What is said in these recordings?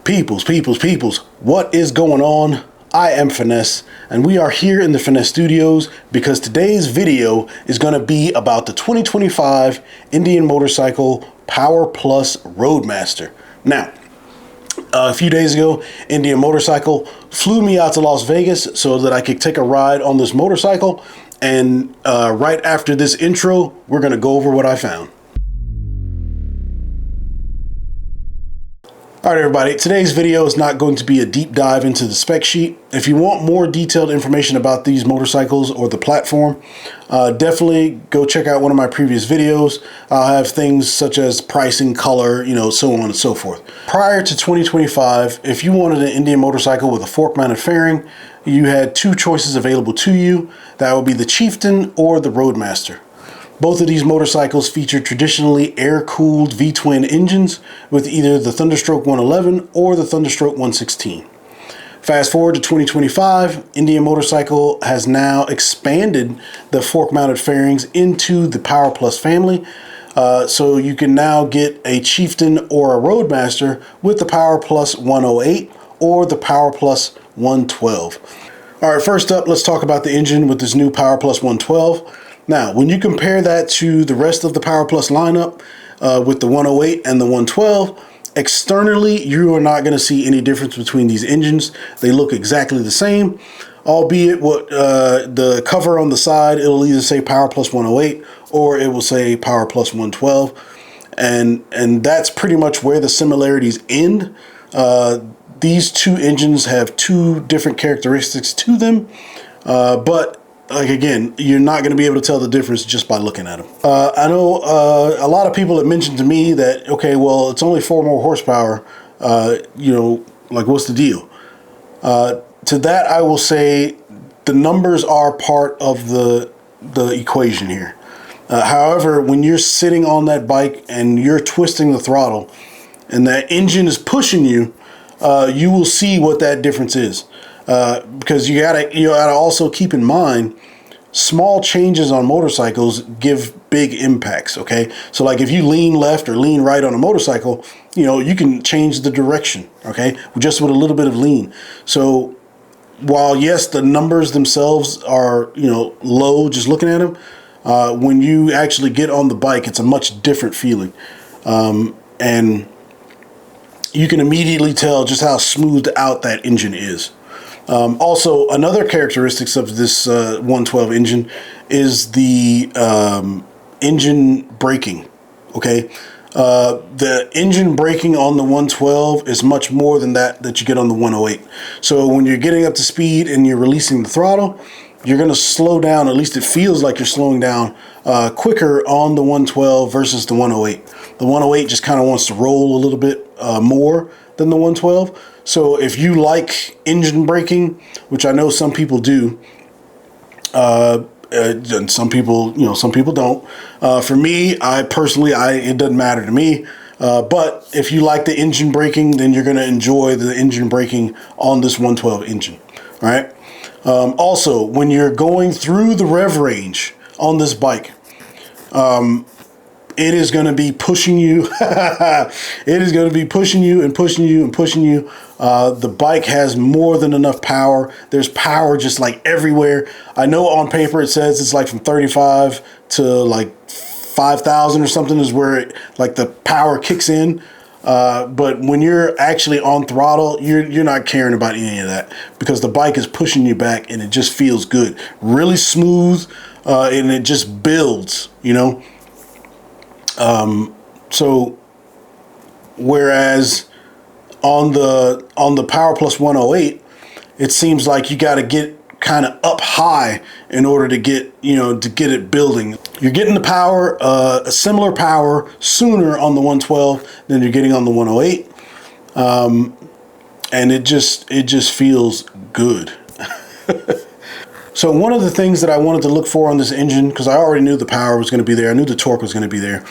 Peoples, what is going on? I am Finesse, and we are here in the Finesse Studios because today's video is going to be about the 2025 Indian motorcycle Powerplus Roadmaster. Now, a few days ago, Indian Motorcycle flew me out to Las Vegas so that I could take a ride on this motorcycle, and right after this intro, we're going to go over what I found. All right, everybody, today's video is not going to be a deep dive into the spec sheet. If you want more detailed information about these motorcycles or the platform, definitely go check out one of my previous videos. I'll have things such as pricing, color, so on and so forth. Prior to 2025, if you wanted an Indian motorcycle with a fork-mounted fairing, you had two choices available to you. That would be the Chieftain or the Roadmaster. Both of these motorcycles feature traditionally air-cooled V-twin engines with either the Thunderstroke 111 or the Thunderstroke 116. Fast forward to 2025, Indian Motorcycle has now expanded the fork-mounted fairings into the Powerplus family, so you can now get a Chieftain or a Roadmaster with the Powerplus 108 or the Powerplus 112. All right, first up, let's talk about the engine with this new Powerplus 112. Now, when you compare that to the rest of the Powerplus lineup with the 108 and the 112, externally, you are not going to see any difference between these engines. They look exactly the same, albeit what the cover on the side, it'll either say Powerplus 108 or it will say Powerplus 112. And that's pretty much where the similarities end. These two engines have two different characteristics to them, but like, again, you're not going to be able to tell the difference just by looking at them. I know a lot of people have mentioned to me that, okay, well, it's only 4 more horsepower. Like, what's the deal? To that, I will say the numbers are part of the equation here. However, when you're sitting on that bike and you're twisting the throttle and that engine is pushing you, you will see what that difference is. Because you gotta also keep in mind, small changes on motorcycles give big impacts. Okay, so like if you lean left or lean right on a motorcycle, you can change the direction. Okay, just with a little bit of lean. So while yes, the numbers themselves are low, just looking at them, when you actually get on the bike, it's a much different feeling, and you can immediately tell just how smoothed out that engine is. Also, another characteristics of this 112 engine is the engine braking. Okay, the engine braking on the 112 is much more than that you get on the 108. So when you're getting up to speed and you're releasing the throttle, you're going to slow down. At least it feels like you're slowing down quicker on the 112 versus the 108. The 108 just kind of wants to roll a little bit more than the 112. So if you like engine braking, which I know some people do, and some people don't. For me, it doesn't matter to me. But if you like the engine braking, then you're going to enjoy the engine braking on this 112 engine. All right. Also, when you're going through the rev range on this bike, it is going to be pushing you. It is going to be pushing you and pushing you and pushing you. The bike has more than enough power. There's power just like everywhere. I know on paper it says it's like from 35 to like 5,000 or something is where the power kicks in. But when you're actually on throttle, you're not caring about any of that because the bike is pushing you back and it just feels good, really smooth, and it just builds. So whereas on the Powerplus 108, it seems like you got to get kind of up high in order to get it building. You're getting the power, a similar power sooner on the 112 than you're getting on the 108. And it just feels good. So one of the things that I wanted to look for on this engine, because I already knew the power was going to be there, I knew the torque was going to be there.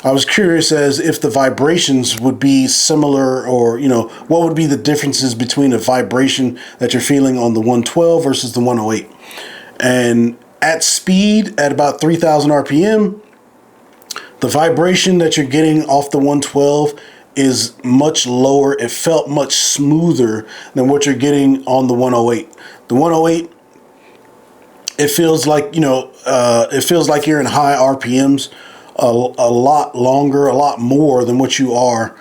I was curious as if the vibrations would be similar, or what would be the differences between a vibration that you're feeling on the 112 versus the 108. And at speed, at about 3,000 RPM, the vibration that you're getting off the 112 is much lower. It felt much smoother than what you're getting on the 108. The 108, it feels like, you know, it feels like you're in high RPMs a lot longer, a lot more than what you are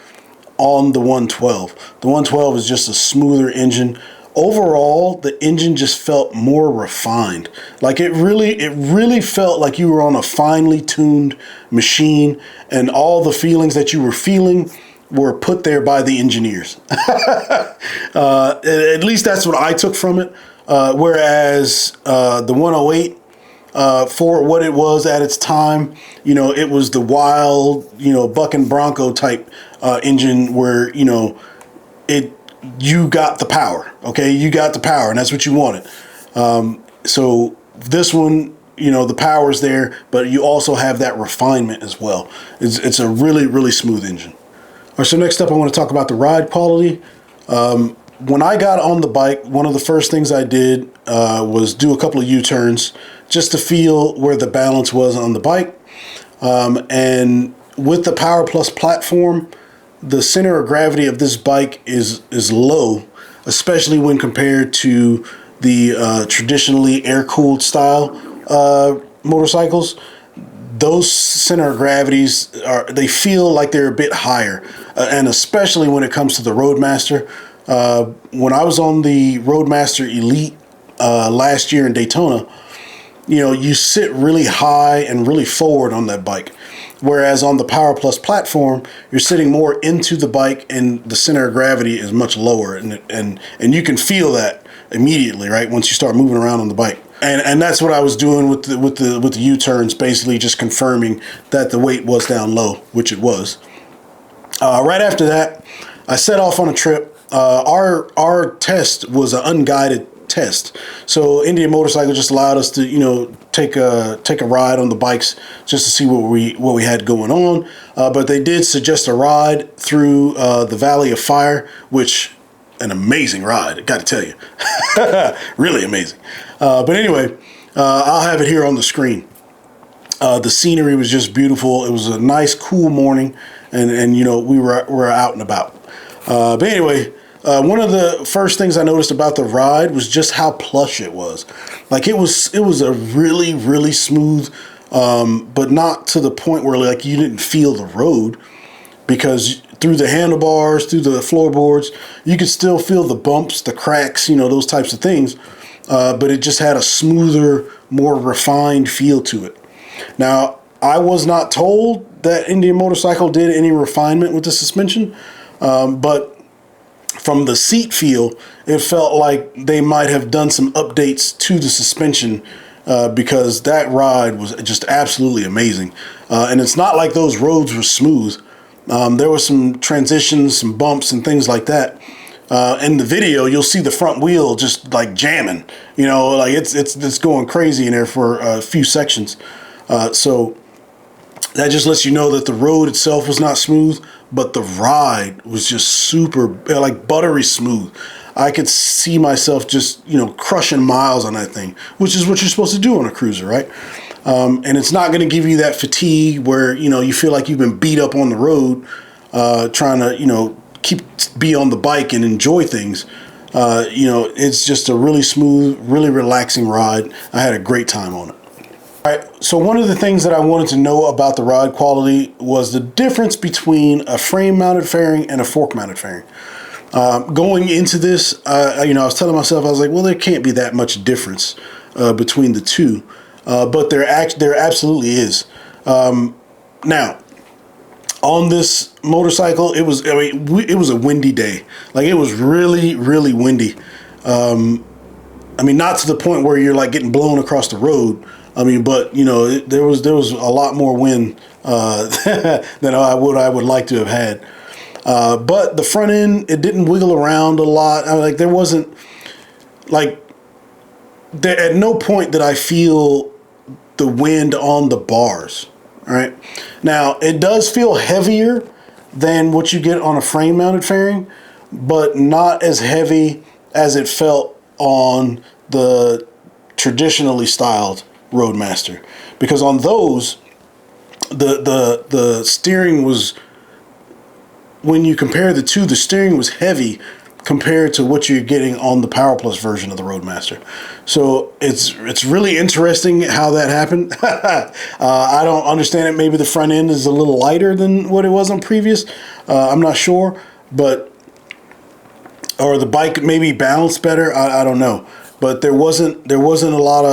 on the 112. The 112 is just a smoother engine. Overall, the engine just felt more refined. Like it really felt like you were on a finely tuned machine, and all the feelings that you were feeling were put there by the engineers. At least that's what I took from it. Whereas the 108, for what it was at its time, you know, it was the wild, you know, buck and bronco type engine where, you know, you got the power, okay? You got the power, and that's what you wanted. So this one, you know, the power's there, but you also have that refinement as well. It's a really, really smooth engine. All right, so next up I want to talk about the ride quality. When I got on the bike, one of the first things I did was do a couple of U-turns just to feel where the balance was on the bike. And with the Powerplus platform, the center of gravity of this bike is low, especially when compared to the traditionally air-cooled style motorcycles. Those center of gravities they feel like they're a bit higher, and especially when it comes to the Roadmaster. When I was on the Roadmaster Elite last year in Daytona, you know, you sit really high and really forward on that bike. Whereas on the Powerplus platform, you're sitting more into the bike and the center of gravity is much lower, and you can feel that immediately, right? Once you start moving around on the bike. And that's what I was doing with the U-turns, basically just confirming that the weight was down low, which it was. Right after that, I set off on a trip. Our test was an unguided test. So Indian Motorcycle just allowed us to, you know, take a ride on the bikes just to see what we had going on. But they did suggest a ride through the Valley of Fire, which an amazing ride, I got to tell you, really amazing. But anyway, I'll have it here on the screen. The scenery was just beautiful. It was a nice, cool morning, and you know, we were out and about. But anyway. One of the first things I noticed about the ride was just how plush it was. Like it was a really, really smooth, but not to the point where like you didn't feel the road, because through the handlebars, through the floorboards, you could still feel the bumps, the cracks, you know, those types of things. But it just had a smoother, more refined feel to it. Now, I was not told that Indian Motorcycle did any refinement with the suspension, but from the seat feel, it felt like they might have done some updates to the suspension, because that ride was just absolutely amazing. And it's not like those roads were smooth. There were some transitions, some bumps and things like that. In the video, you'll see the front wheel just like jamming, you know, like it's going crazy in there for a few sections. So that just lets you know that the road itself was not smooth, but the ride was just super, like buttery smooth. I could see myself just, you know, crushing miles on that thing, which is what you're supposed to do on a cruiser, right? And it's not going to give you that fatigue where, you know, you feel like you've been beat up on the road, trying to, you know, be on the bike and enjoy things. You know, it's just a really smooth, really relaxing ride. I had a great time on it. All right, so one of the things that I wanted to know about the ride quality was the difference between a frame-mounted fairing and a fork-mounted fairing. Going into this, you know, I was telling myself, I was like, well, there can't be that much difference between the two, but there absolutely is. Now, on this motorcycle, it was a windy day. Like it was really, really windy. I mean, not to the point where you're like getting blown across the road. I mean, but you know, there was a lot more wind than I would like to have had. But the front end, it didn't wiggle around a lot. I mean, like there wasn't like at no point did I feel the wind on the bars. All right. Now it does feel heavier than what you get on a frame mounted fairing, but not as heavy as it felt on the traditionally styled Roadmaster, because on those the steering was when you compare the two, the steering was heavy compared to what you're getting on the Powerplus version of the Roadmaster. So it's really interesting how that happened. I don't understand it. Maybe the front end is a little lighter than what it was on previous. I'm not sure, but or the bike maybe balanced better. I don't know, but there wasn't a lot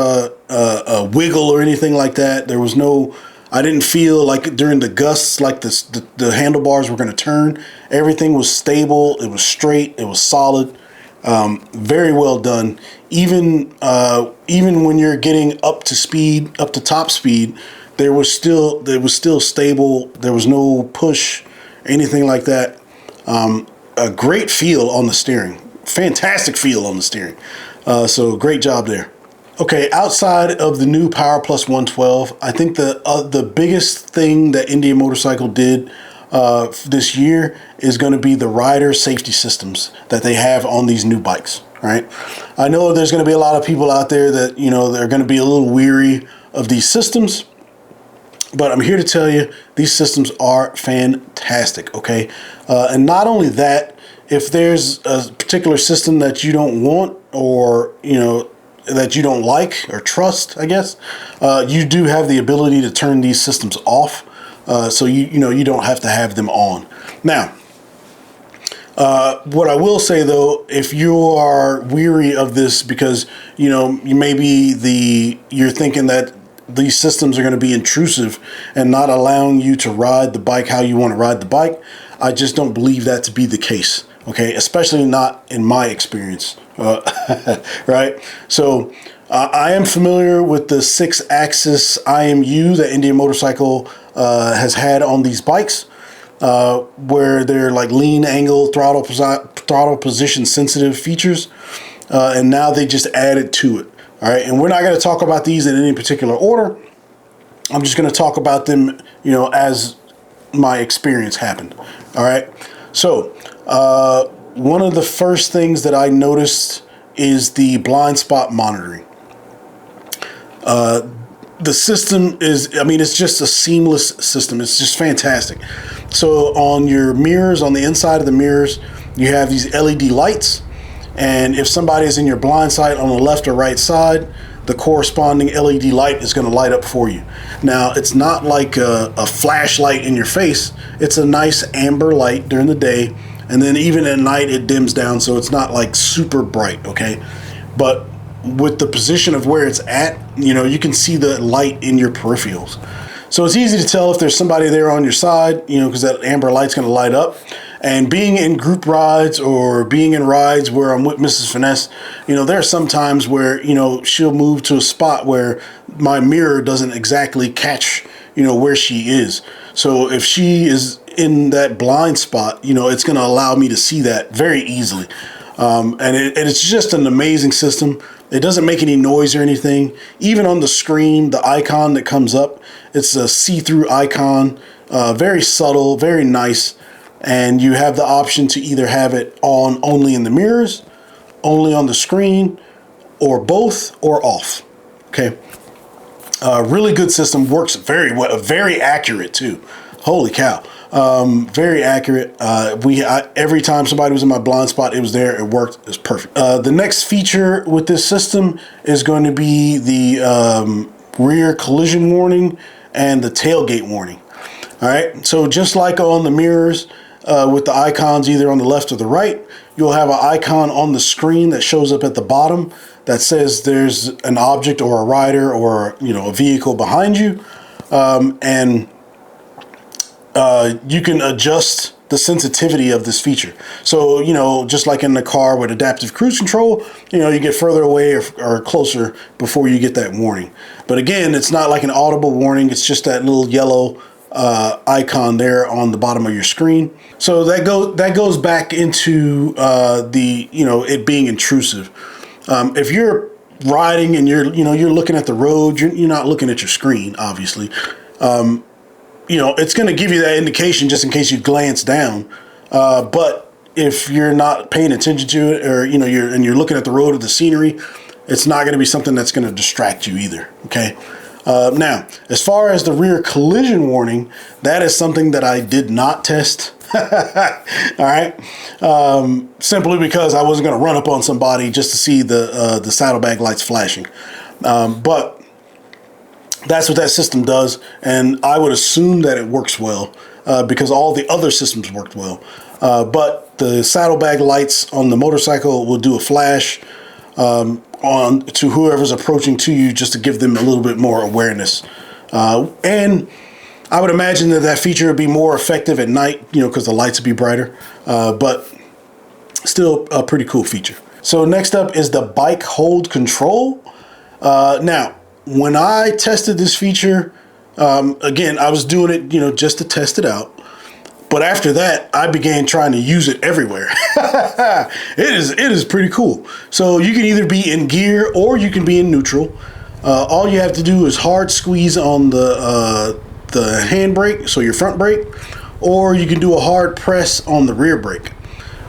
of wiggle or anything like that. There was no. I didn't feel like during the gusts like the handlebars were going to turn. Everything was stable. It was straight. It was solid. Very well done. Even when you're getting up to speed, up to top speed, it was still stable. There was no push, anything like that. A great feel on the steering. Fantastic feel on the steering. So great job there. Okay, outside of the new Powerplus 112, I think the biggest thing that Indian Motorcycle did this year is going to be the rider safety systems that they have on these new bikes, right? I know there's going to be a lot of people out there that, they're going to be a little weary of these systems, but I'm here to tell you these systems are fantastic, okay? And not only that, if there's a particular system that you don't want or, that you don't like or trust, I guess, you do have the ability to turn these systems off, so you don't have to have them on. Now, what I will say though, if you are weary of this because you're thinking that these systems are going to be intrusive and not allowing you to ride the bike how you want to ride the bike, I just don't believe that to be the case. Okay, especially not in my experience, right? So I am familiar with the 6-axis IMU that Indian Motorcycle has had on these bikes, where they're like lean angle, throttle position sensitive features, and now they just added to it. All right, and we're not going to talk about these in any particular order. I'm just going to talk about them, as my experience happened. All right, so one of the first things that I noticed is the blind spot monitoring. The system is, it's just a seamless system. It's just fantastic. So on your mirrors, on the inside of the mirrors, you have these LED lights. And if somebody is in your blind sight on the left or right side, the corresponding LED light is going to light up for you. Now, it's not like a flashlight in your face. It's a nice amber light during the day. And then even at night, it dims down, so it's not like super bright, okay? But with the position of where it's at, you can see the light in your peripherals. So it's easy to tell if there's somebody there on your side, because that amber light's going to light up. And being in group rides or being in rides where I'm with Mrs. Finesse, there are some times where, she'll move to a spot where my mirror doesn't exactly catch, where she is. So if she is in that blind spot, it's going to allow me to see that very easily. And it's just an amazing system. It doesn't make any noise or anything. Even on the screen, the icon that comes up, it's a see-through icon, very subtle, very nice. And you have the option to either have it on only in the mirrors, only on the screen, or both, or off. Okay. Really good system. Works very well. Very accurate too. Holy cow. Very accurate. Every time somebody was in my blind spot, it was there. It worked. It was perfect. The next feature with this system is going to be the rear collision warning and the tailgate warning. All right. So just like on the mirrors, with the icons either on the left or the right, you'll have an icon on the screen that shows up at the bottom that says there's an object or a rider or a vehicle behind you, and you can adjust the sensitivity of this feature. So just like in the car with adaptive cruise control, you get further away or closer before you get that warning. But again, it's not like an audible warning. It's just that little yellow icon there on the bottom of your screen. So that goes back into it being intrusive. If you're riding and you're looking at the road, you're not looking at your screen, obviously. It's going to give you that indication just in case you glance down. But if you're not paying attention to it, or you're looking at the road or the scenery, it's not going to be something that's going to distract you either. Okay. Now, as far as the rear collision warning, that is something that I did not test. All right. Simply because I wasn't going to run up on somebody just to see the saddlebag lights flashing. But that's what that system does. And I would assume that it works well because all the other systems worked well. But the saddlebag lights on the motorcycle will do a flash on to whoever's approaching to you just to give them a little bit more awareness. And I would imagine that that feature would be more effective at night, you know, because the lights would be brighter, but still a pretty cool feature. So next up is the bike hold control. Now, when I tested this feature, again, I was doing it, you know, just to test it out. But after that, I began trying to use it everywhere. It is pretty cool. So you can either be in gear or you can be in neutral. All you have to do is hard squeeze on the handbrake, so your front brake, or you can do a hard press on the rear brake.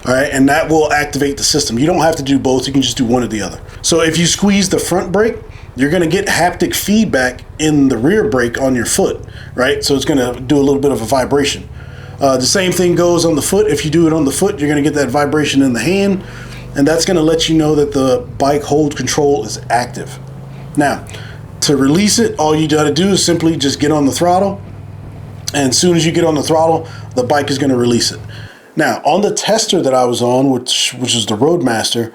All right, and that will activate the system. You don't have to do both. You can just do one or the other. So if you squeeze the front brake, you're going to get haptic feedback in the rear brake on your foot, right? So it's going to do a little bit of a vibration. The same thing goes on the foot. If you do it on the foot, you're going to get that vibration in the hand, and that's going to let you know that the bike hold control is active. Now, to release it, all you got to do is simply just get on the throttle, and as soon as you get on the throttle, the bike is going to release it. Now, on the tester that I was on, which is the Roadmaster,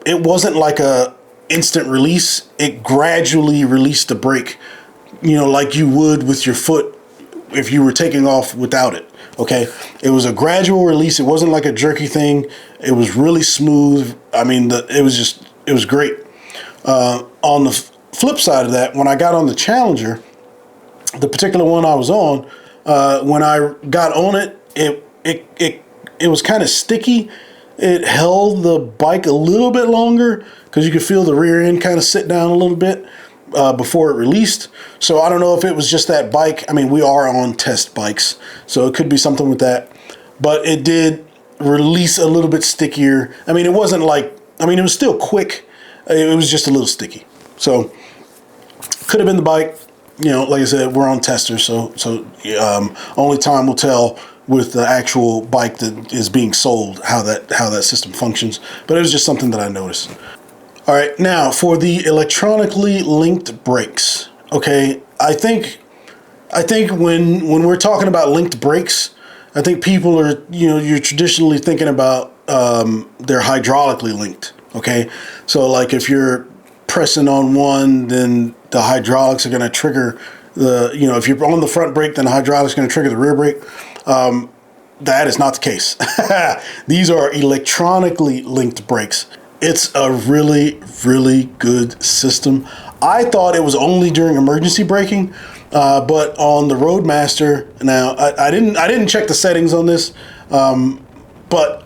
it wasn't like a instant release. It gradually released the brake, you know, like you would with your foot if you were taking off without it. Okay, it was a gradual release. It wasn't like a jerky thing. It was really smooth. I mean, it was great. On the flip side of that, when I got on the Challenger, the particular one I was on, when I got on it, it was kind of sticky. It held the bike a little bit longer because you could feel the rear end kind of sit down a little bit before it released. So I don't know if it was just that bike. I mean, we are on test bikes, so it could be something with that. But it did release a little bit stickier. I mean, it wasn't like, I mean, it was still quick. It was just a little sticky. So could have been the bike. You know, like I said, we're on testers, so only time will tell with the actual bike that is being sold how that system functions. But it was just something that I noticed. All right, now for the electronically linked brakes. Okay, I think when we're talking about linked brakes, I think people are, you know, you're traditionally thinking about they're hydraulically linked. Okay, so like if you're pressing on one, then the hydraulics are going to trigger the, you know, if you're on the front brake, then the hydraulics are going to trigger the rear brake. That is not the case. These are electronically linked brakes. It's a really, really good system. I thought it was only during emergency braking, but on the Roadmaster, now I didn't check the settings on this, but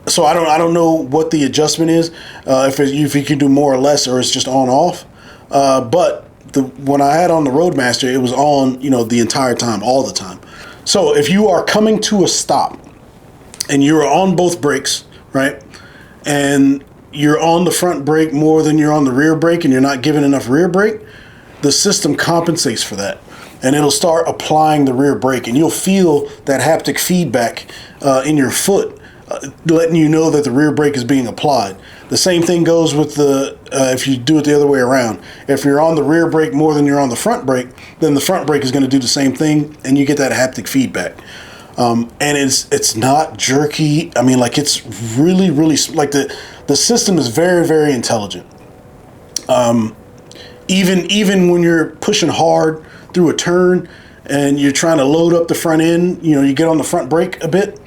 so I don't know what the adjustment is, if you can do more or less, or it's just on off. But when I had on the Roadmaster, it was on, you know, the entire time, all the time. So if you are coming to a stop and you're on both brakes, right, and you're on the front brake more than you're on the rear brake, and you're not giving enough rear brake, the system compensates for that, and it'll start applying the rear brake, and you'll feel that haptic feedback in your foot, letting you know that the rear brake is being applied. The same thing goes with the if you do it the other way around. If you're on the rear brake more than you're on the front brake, then the front brake is going to do the same thing, and you get that haptic feedback. And it's not jerky. I mean, like, it's really, really, like, the system is very, very intelligent. Even when you're pushing hard through a turn and you're trying to load up the front end, you know, you get on the front brake a bit.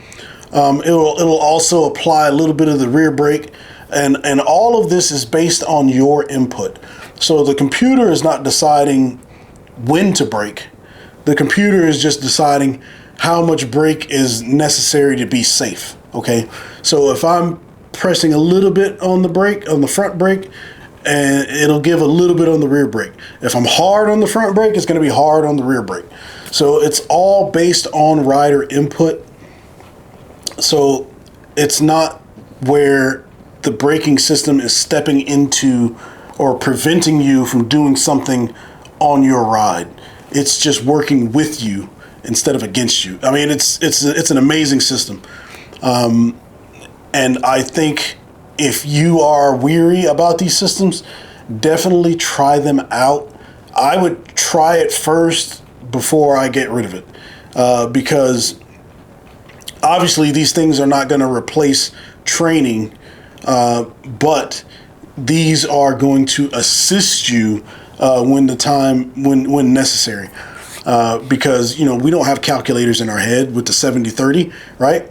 It'll also apply a little bit of the rear brake, and all of this is based on your input. So the computer is not deciding when to brake. The computer is just deciding how much brake is necessary to be safe. Okay, so if I'm pressing a little bit on the brake, on the front brake, and it'll give a little bit on the rear brake. If I'm hard on the front brake, it's going to be hard on the rear brake. So it's all based on rider input. So it's not where the braking system is stepping into or preventing you from doing something on your ride. It's just working with you instead of against you. I mean, it's an amazing system. And I think if you are weary about these systems, definitely try them out. I would try it first before I get rid of it, because obviously these things are not going to replace training, but these are going to assist you when necessary. Because we don't have calculators in our head with the 70-30, right?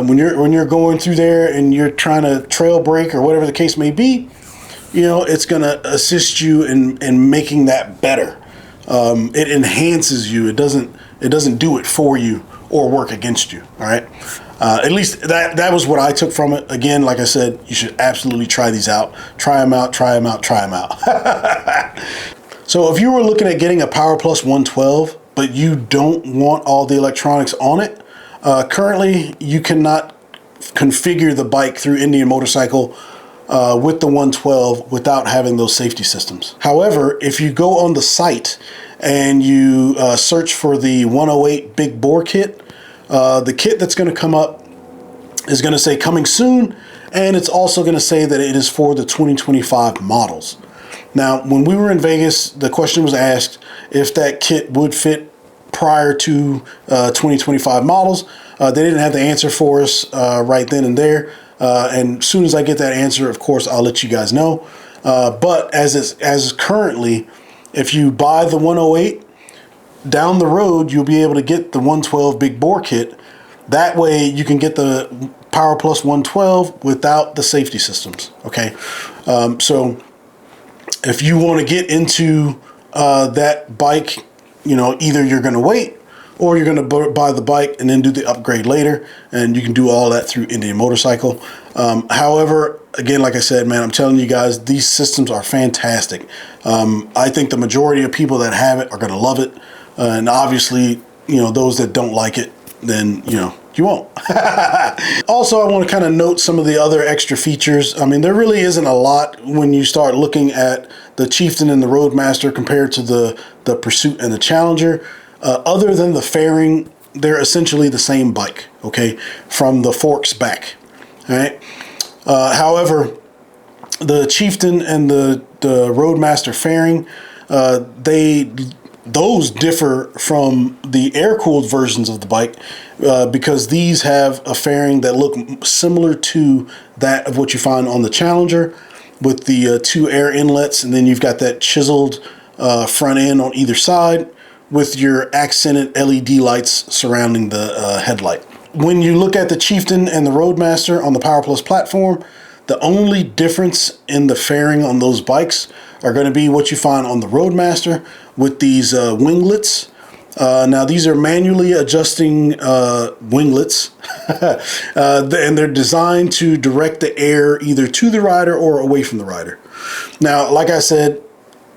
When you're going through there and you're trying to trail brake or whatever the case may be, it's going to assist you in making that better. It enhances you. It doesn't do it for you or work against you. All right. At least that was what I took from it. Again, like I said, you should absolutely try these out. Try them out. So if you were looking at getting a Powerplus 112, but you don't want all the electronics on it, currently you cannot configure the bike through Indian Motorcycle with the 112 without having those safety systems. However, if you go on the site and you search for the 108 big bore kit, the kit that's going to come up is going to say coming soon, and it's also going to say that it is for the 2025 models. Now, when we were in Vegas, the question was asked if that kit would fit prior to 2025 models. They didn't have the answer for us right then and there. And as soon as I get that answer, of course, I'll let you guys know. But as currently, if you buy the 108, down the road, you'll be able to get the 112 big bore kit. That way you can get the Powerplus 112 without the safety systems. Okay. So if you want to get into that bike, either you're going to wait or you're going to buy the bike and then do the upgrade later, and you can do all that through Indian Motorcycle. However, again, like I said, man, I'm telling you guys, these systems are fantastic. I think the majority of people that have it are going to love it. And obviously, those that don't like it, then, you won't. Also, I want to kind of note some of the other extra features. I mean, there really isn't a lot when you start looking at the Chieftain and the Roadmaster compared to the Pursuit and the Challenger. Other than the fairing, they're essentially the same bike, okay, from the forks back. All right. However, the Chieftain and the Roadmaster fairing, those differ from the air-cooled versions of the bike because these have a fairing that look similar to that of what you find on the Challenger with the two air inlets, and then you've got that chiseled front end on either side with your accented LED lights surrounding the headlight. When you look at the Chieftain and the Roadmaster on the Powerplus platform, the only difference in the fairing on those bikes are going to be what you find on the Roadmaster with these winglets. Now, these are manually adjusting winglets, and they're designed to direct the air either to the rider or away from the rider. Now, like I said,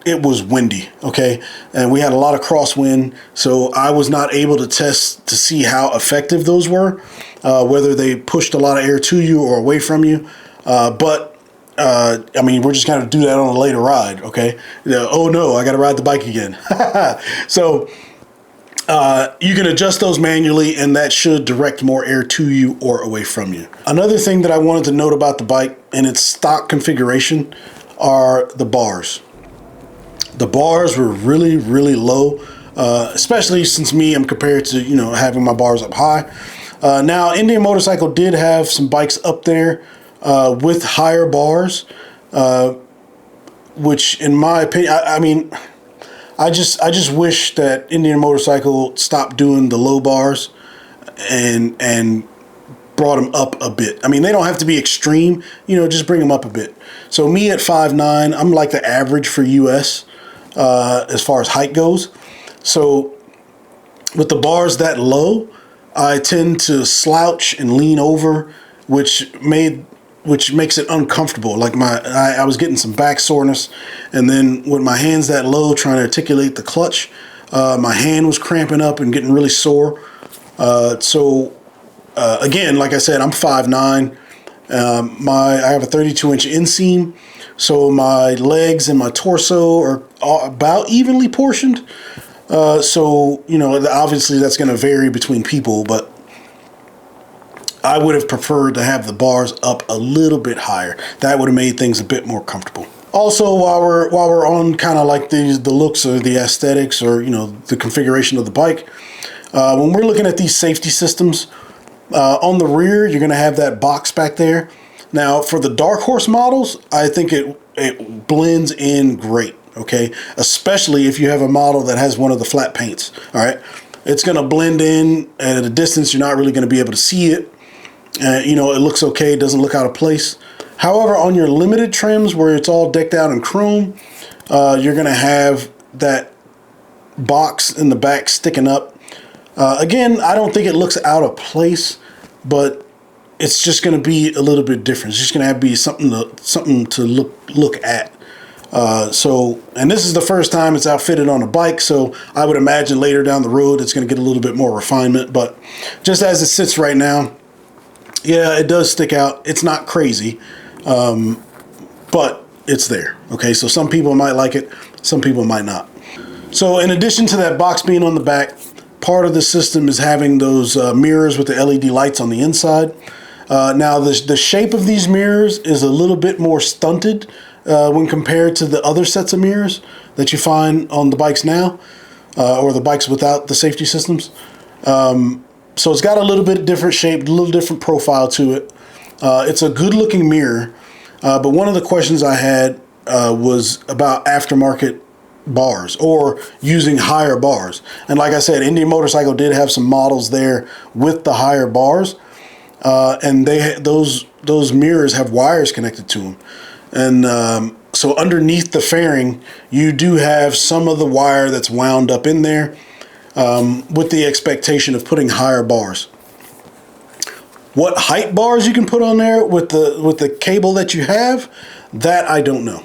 it was windy, okay? And we had a lot of crosswind, so I was not able to test to see how effective those were, whether they pushed a lot of air to you or away from you. I mean, we're just going to do that on a later ride, okay? Oh no, I got to ride the bike again. So you can adjust those manually, and that should direct more air to you or away from you. Another thing that I wanted to note about the bike and its stock configuration are the bars. The bars were really, really low, especially since I'm compared to, having my bars up high. Now, Indian Motorcycle did have some bikes up there with higher bars, which in my opinion, I just wish that Indian Motorcycle stopped doing the low bars and brought them up a bit. I mean, they don't have to be extreme, just bring them up a bit. So me at 5'9", I'm like the average for US as far as height goes. So with the bars that low, I tend to slouch and lean over, which makes it uncomfortable. Like I was getting some back soreness, and then with my hands that low trying to articulate the clutch, my hand was cramping up and getting really sore. Again, like I said, I'm 5'9". I have a 32-inch inseam, so my legs and my torso are about evenly portioned. So, you know, obviously that's going to vary between people, but I would have preferred to have the bars up a little bit higher. That would have made things a bit more comfortable. Also, while we're on kind of like the looks or the aesthetics, or, you know, the configuration of the bike, when we're looking at these safety systems, on the rear, you're going to have that box back there. Now, for the Dark Horse models, I think it blends in great, okay? Especially if you have a model that has one of the flat paints, all right? It's going to blend in at a distance. You're not really going to be able to see it. You know, it looks okay. It doesn't look out of place. However, on your limited trims where it's all decked out in chrome, you're going to have that box in the back sticking up. Again, I don't think it looks out of place, but it's just going to be a little bit different. It's just going to have to be something to look at. And this is the first time it's outfitted on a bike, so I would imagine later down the road it's going to get a little bit more refinement. But just as it sits right now, yeah, it does stick out. It's not crazy, but it's there. Okay, so some people might like it, some people might not. So in addition to that box being on the back, part of the system is having those mirrors with the LED lights on the inside. Now, the shape of these mirrors is a little bit more stunted when compared to the other sets of mirrors that you find on the bikes now, or the bikes without the safety systems. So it's got a little bit different shape, a little different profile to it. It's a good looking mirror, but one of the questions I had was about aftermarket bars or using higher bars. And like I said, Indian Motorcycle did have some models there with the higher bars, and those mirrors have wires connected to them. And so underneath the fairing, you do have some of the wire that's wound up in there, with the expectation of putting higher bars. What height bars you can put on there with the cable that you have, that I don't know.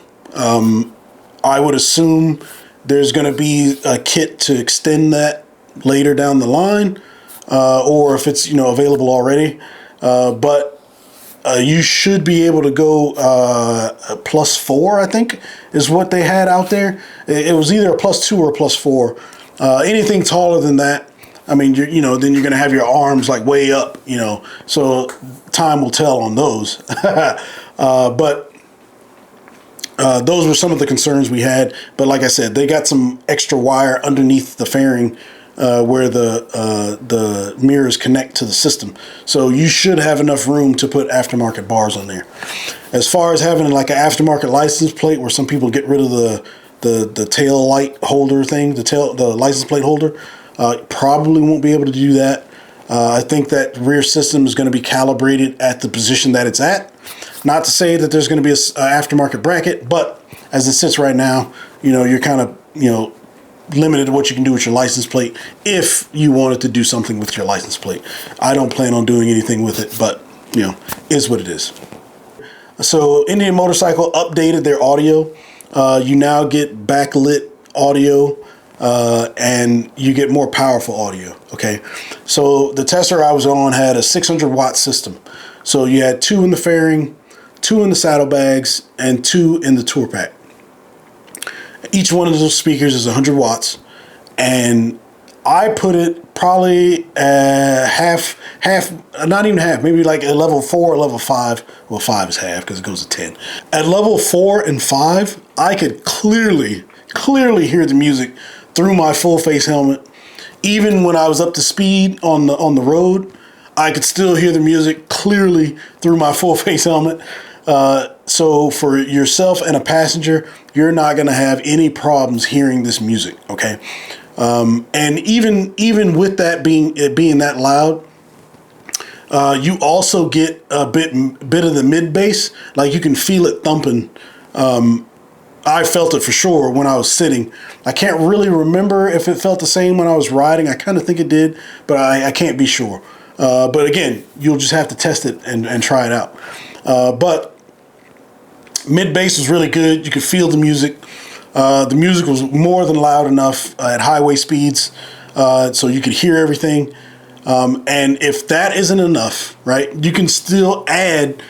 I would assume there's going to be a kit to extend that later down the line, or if it's, you know, available already. But you should be able to go +4, I think, is what they had out there. It was either a +2 or a +4. Anything taller than that, I mean, then you're going to have your arms like way up, you know. So time will tell on those. But those were some of the concerns we had. But like I said, they got some extra wire underneath the fairing where the mirrors connect to the system. So you should have enough room to put aftermarket bars on there. As far as having like an aftermarket license plate where some people get rid of the tail light holder thing, the license plate holder, probably won't be able to do that. I think that rear system is going to be calibrated at the position that it's at. Not to say that there's going to be an aftermarket bracket, but as it sits right now, you're kind of, limited to what you can do with your license plate if you wanted to do something with your license plate. I don't plan on doing anything with it, but, is what it is. So Indian Motorcycle updated their audio. You now get backlit audio, and you get more powerful audio. Okay, so the tester I was on had a 600 watt system. So you had 2 in the fairing, 2 in the saddlebags, and 2 in the tour pack. Each one of those speakers is 100 watts, and I put it probably half, not even half, maybe like a level 4 or level 5. Well, 5 is half because it goes to 10. At level 4 and 5, I could clearly hear the music through my full face helmet. Even when I was up to speed on the road, I could still hear the music clearly through my full face helmet. So for yourself and a passenger, you're not going to have any problems hearing this music. Okay. And even with that being that loud, you also get a bit of the mid bass. Like you can feel it thumping. I felt it for sure when I was sitting. I can't really remember if it felt the same when I was riding. I kind of think it did, but I can't be sure. But again, you'll just have to test it and try it out. But mid bass was really good. You could feel the music. The music was more than loud enough at highway speeds, so you could hear everything. And if that isn't enough, right, you can still add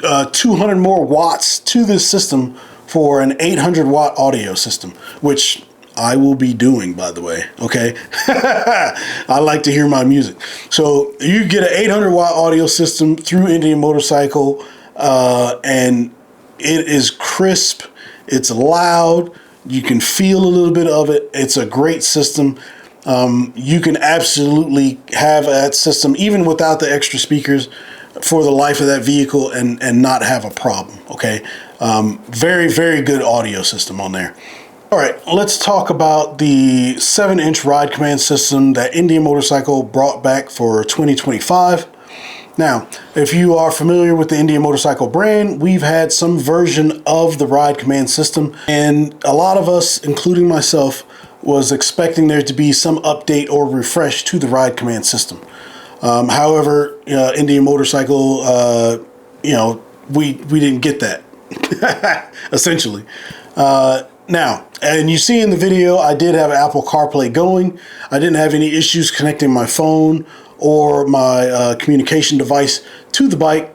200 more watts to this system for an 800 watt audio system, which I will be doing, by the way. Okay. I like to hear my music. So you get an 800 watt audio system through Indian Motorcycle, and it is crisp. It's loud. You can feel a little bit of it. It's a great system. You can absolutely have that system even without the extra speakers for the life of that vehicle and not have a problem. Okay. Very, very good audio system on there. All right, let's talk about the 7-inch ride command system that Indian Motorcycle brought back for 2025. Now, if you are familiar with the Indian Motorcycle brand, we've had some version of the ride command system, and a lot of us, including myself, was expecting there to be some update or refresh to the ride command system. However, Indian Motorcycle, we didn't get that, essentially. Now, and you see in the video, I did have Apple CarPlay going. I didn't have any issues connecting my phone or my communication device to the bike.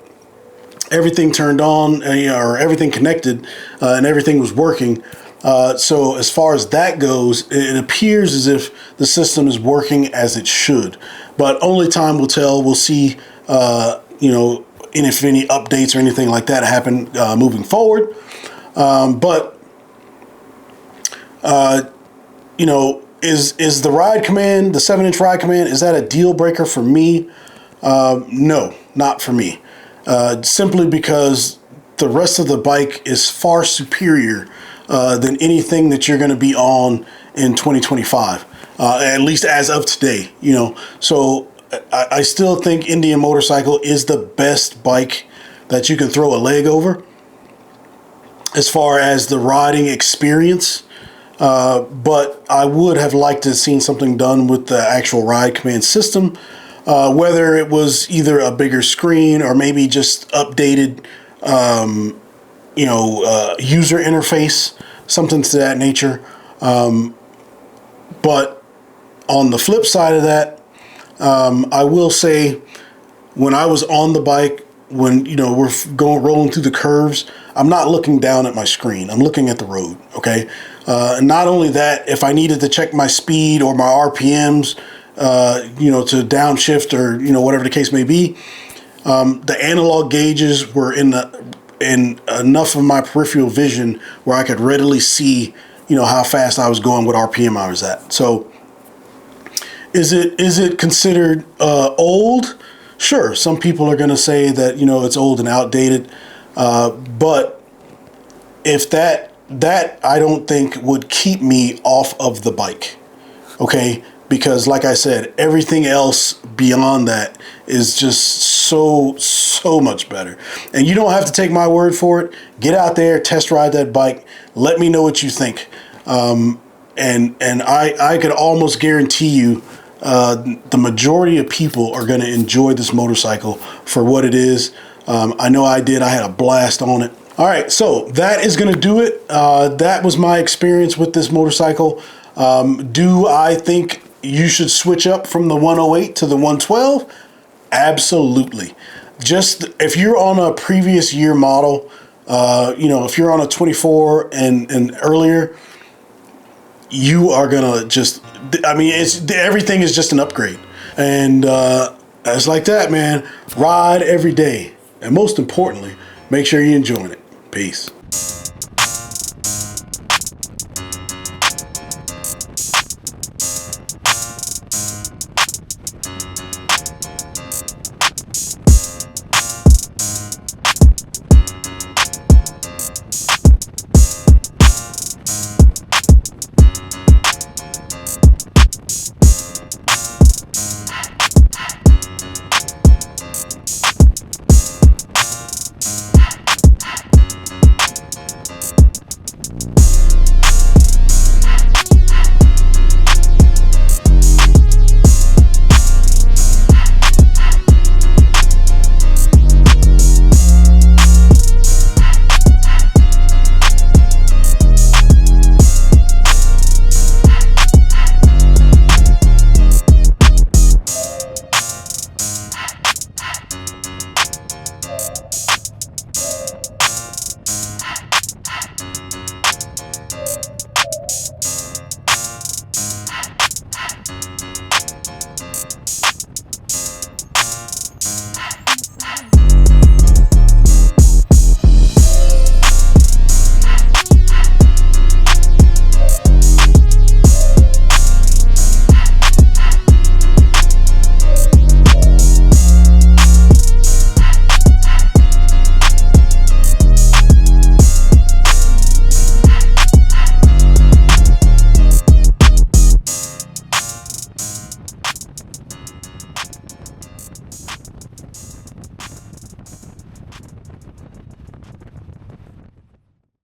Everything turned on, or everything connected, and everything was working. So as far as that goes, it appears as if the system is working as it should. But only time will tell. We'll see, and if any updates or anything like that happen moving forward. Is the ride command, the 7-inch ride command, is that a deal breaker for me? No, not for me. Simply because the rest of the bike is far superior than anything that you're going to be on in 2025, at least as of today. So I still think Indian Motorcycle is the best bike that you can throw a leg over as far as the riding experience. But I would have liked to have seen something done with the actual ride command system, whether it was either a bigger screen or maybe just updated, user interface, something to that nature. But on the flip side of that, I will say when I was on the bike, when, we're rolling through the curves, I'm not looking down at my screen. I'm looking at the road. Okay. And not only that, if I needed to check my speed or my RPMs, to downshift or, whatever the case may be, the analog gauges were in enough of my peripheral vision where I could readily see, how fast I was going, what RPM I was at. So is it considered old? Sure. Some people are going to say that, it's old and outdated. But if that I don't think would keep me off of the bike. Okay. Because like I said, everything else beyond that is just so much better. And you don't have to take my word for it. Get out there, test ride that bike. Let me know what you think. And I could almost guarantee you, the majority of people are going to enjoy this motorcycle for what it is. I know I did. I had a blast on it. All right, so that is going to do it. That was my experience with this motorcycle. Do I think you should switch up from the 108 to the 112? Absolutely. Just if you're on a previous year model, if you're on a 24 and earlier, you are gonna everything is just an upgrade. And it's like that, man. Ride every day, and most importantly, make sure you're enjoying it. Peace.